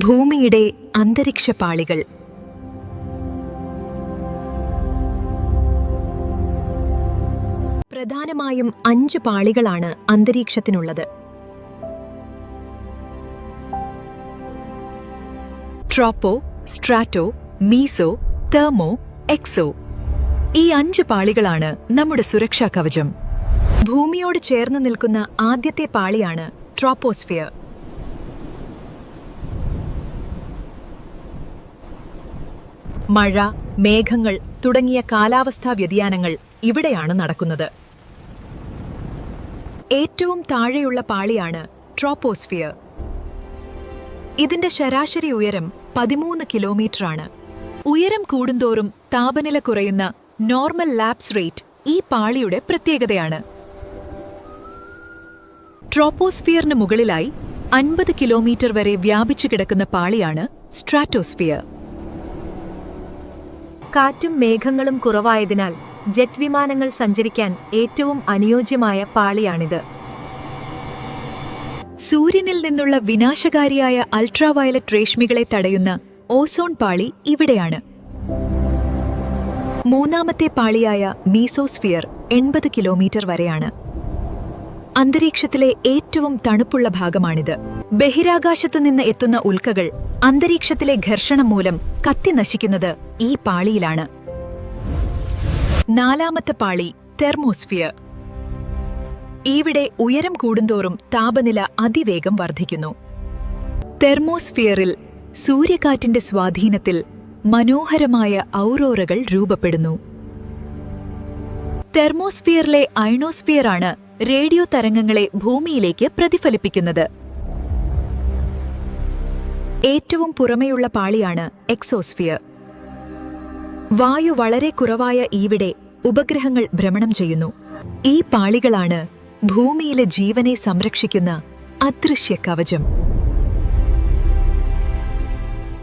ഭൂമിയുടെ അന്തരീക്ഷ പാളികൾ. പ്രധാനമായും 5 പാളികളാണ് അന്തരീക്ഷത്തിനുള്ളത്. ട്രോപ്പോ, സ്ട്രാറ്റോ, മീസോ, തെർമോ, എക്സോ. ഈ 5 പാളികളാണ് നമ്മുടെ സുരക്ഷാ കവചം. ഭൂമിയോട് ചേർന്ന് നിൽക്കുന്ന ആദ്യത്തെ പാളിയാണ് ട്രോപ്പോസ്ഫിയർ. മഴ, മേഘങ്ങൾ തുടങ്ങിയ കാലാവസ്ഥാ വ്യതിയാനങ്ങൾ ഇവിടെയാണ് നടക്കുന്നത്. ഏറ്റവും താഴെയുള്ള പാളിയാണ് ട്രോപ്പോസ്ഫിയർ. ഇതിന്റെ ശരാശരി ഉയരം 13 കിലോമീറ്ററാണ്. ഉയരം കൂടുന്തോറും താപനില കുറയുന്ന നോർമൽ ലാപ്സ് റേറ്റ് ഈ പാളിയുടെ പ്രത്യേകതയാണ്. ട്രോപ്പോസ്ഫിയറിന് മുകളിലായി 50 കിലോമീറ്റർ വരെ വ്യാപിച്ചു കിടക്കുന്ന പാളിയാണ് സ്ട്രാറ്റോസ്ഫിയർ. കാറ്റും മേഘങ്ങളും കുറവായതിനാൽ ജെറ്റ് വിമാനങ്ങൾ സഞ്ചരിക്കാൻ ഏറ്റവും അനുയോജ്യമായ പാളിയാണിത്. സൂര്യനിൽ നിന്നുള്ള വിനാശകാരിയായ അൾട്രാവയലറ്റ് രശ്മികളെ തടയുന്ന ഓസോൺ പാളി ഇവിടെയാണ്. മൂന്നാമത്തെ പാളിയായ മീസോസ്ഫിയർ 80 കിലോമീറ്റർ വരെയാണ്. അന്തരീക്ഷത്തിലെ ഏറ്റവും തണുപ്പുള്ള ഭാഗമാണിത്. ബഹിരാകാശത്തു നിന്ന് എത്തുന്ന ഉൽക്കകൾ അന്തരീക്ഷത്തിലെ ഘർഷണം മൂലം കത്തി നശിക്കുന്നത് ഈ പാളിയിലാണ്. നാലാമത്തെ പാളി തെർമോസ്ഫിയർ. ഇവിടെ ഉയരം കൂടുന്തോറും താപനില അതിവേഗം വർദ്ധിക്കുന്നു. തെർമോസ്ഫിയറിൽ സൂര്യകാറ്റിന്റെ സ്വാധീനത്തിൽ മനോഹരമായ ഔറോറകൾ രൂപപ്പെടുന്നു. തെർമോസ്ഫിയറിലെ അയണോസ്ഫിയറാണ് റേഡിയോ തരംഗങ്ങളെ ഭൂമിയിലേക്ക് പ്രതിഫലിപ്പിക്കുന്നത്. ഏറ്റവും പുറമെയുള്ള പാളിയാണ് എക്സോസ്ഫിയർ. വായു വളരെ കുറവായ ഇവിടെ ഉപഗ്രഹങ്ങൾ ഭ്രമണം ചെയ്യുന്നു. ഈ പാളികളാണ് ഭൂമിയിലെ ജീവനെ സംരക്ഷിക്കുന്ന അദൃശ്യ കവചം.